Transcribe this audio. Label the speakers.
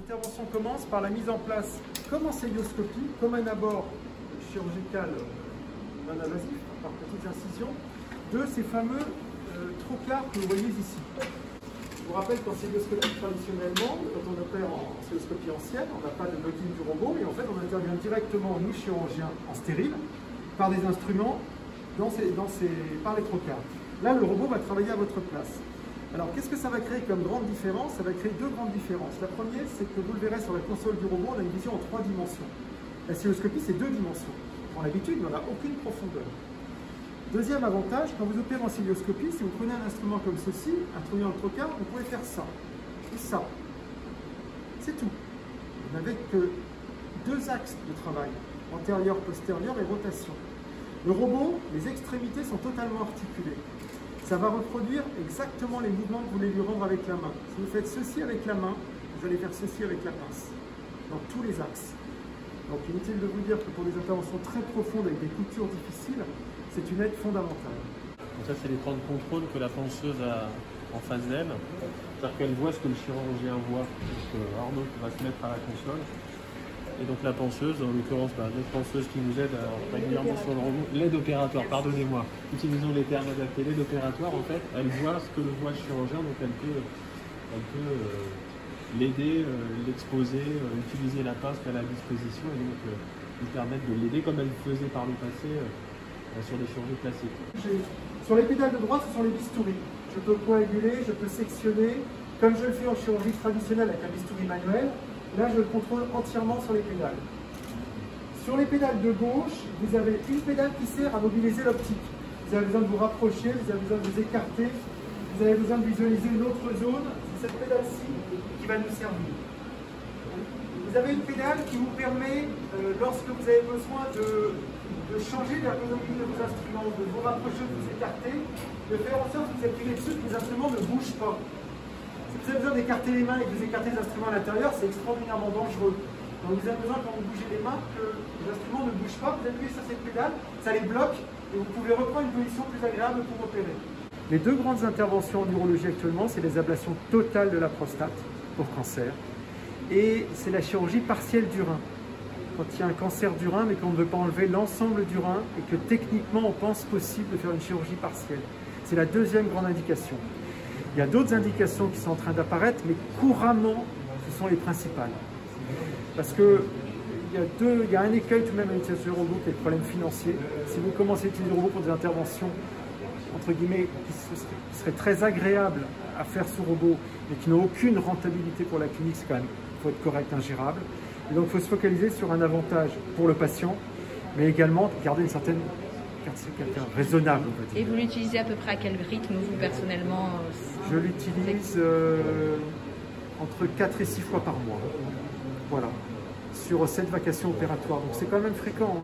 Speaker 1: L'intervention commence par la mise en place, comme en célioscopie, comme un abord chirurgical non invasif, par petites incisions, de ces fameux trocars que vous voyez ici. Je vous rappelle qu'en célioscopie, traditionnellement, quand on opère en célioscopie ancienne, on n'a pas de blocking du robot, et en fait on intervient directement, nous chirurgiens, en stérile, par des instruments, par les trocars. Là, le robot va travailler à votre place. Alors, qu'est-ce que ça va créer comme grande différence? Ça va créer deux grandes différences. La première, c'est que vous le verrez sur la console du robot, on a une vision en 3 dimensions. La célioscopie, c'est 2 dimensions. En habitude, il n'y en a aucune profondeur. Deuxième avantage, quand vous opérez en célioscopie, si vous prenez un instrument comme ceci, introduisant le trocar, vous pouvez faire ça et ça. C'est tout. Vous n'avez que 2 axes de travail, antérieur, postérieur et rotation. Le robot, les extrémités sont totalement articulées. Ça va reproduire exactement les mouvements que vous voulez lui rendre avec la main. Si vous faites ceci avec la main, vous allez faire ceci avec la pince, dans tous les axes. Donc inutile de vous dire que pour des interventions très profondes avec des coutures difficiles, c'est une aide fondamentale.
Speaker 2: Donc ça, c'est l'écran de contrôle que la penseuse a en face d'elle. C'est-à-dire qu'elle voit ce que le chirurgien voit. Donc Arnaud va se mettre à la console. Et donc la penseuse, en l'occurrence, notre penseuse qui nous aide régulièrement sur le robot, l'aide opératoire, pardonnez-moi, utilisons les termes adaptés, l'aide opératoire, en fait, elle voit ce que le voit le chirurgien, donc elle peut l'aider, l'exposer, utiliser la pince qu'elle a à disposition et donc lui permettre de l'aider comme elle faisait par le passé sur des chirurgies classiques.
Speaker 1: Sur les pédales de droite, ce sont les bistouris. Je peux coaguler, je peux sectionner, comme je le fais en chirurgie traditionnelle avec un bistouri manuel. Là, je le contrôle entièrement sur les pédales. Sur les pédales de gauche, vous avez une pédale qui sert à mobiliser l'optique. Vous avez besoin de vous rapprocher, vous avez besoin de vous écarter, vous avez besoin de visualiser une autre zone. C'est cette pédale-ci qui va nous servir. Vous avez une pédale qui vous permet, lorsque vous avez besoin de changer l'ergonomie de vos instruments, de vous rapprocher, de vous écarter, de faire en sorte que vous appuyez dessus, que les instruments ne bougent pas. Si vous avez besoin d'écarter les mains et que vous écartez les instruments à l'intérieur, c'est extraordinairement dangereux. Donc vous avez besoin, quand vous bougez les mains, que les instruments ne bougent pas, vous appuyez sur cette pédale, ça les bloque et vous pouvez reprendre une position plus agréable pour opérer. Les 2 grandes interventions en urologie actuellement, c'est les ablations totales de la prostate pour cancer et c'est la chirurgie partielle du rein. Quand il y a un cancer du rein mais qu'on ne veut pas enlever l'ensemble du rein et que techniquement on pense possible de faire une chirurgie partielle. C'est la 2e grande indication. Il y a d'autres indications qui sont en train d'apparaître, mais couramment, ce sont les principales. Parce que il y a un écueil tout de même à l'utilisation du robot qui est le problème financier. Si vous commencez à utiliser le robot pour des interventions, entre guillemets, qui seraient très agréables à faire ce robot, mais qui n'ont aucune rentabilité pour la clinique, c'est quand même, il faut être correct, ingérable. Et donc il faut se focaliser sur un avantage pour le patient, mais également garder une certaine raisonnable. On va dire.
Speaker 3: Et vous l'utilisez à peu près à quel rythme, vous, personnellement?
Speaker 1: Je l'utilise entre 4 et 6 fois par mois. Voilà. Sur 7 vacations opératoires. Donc c'est quand même fréquent.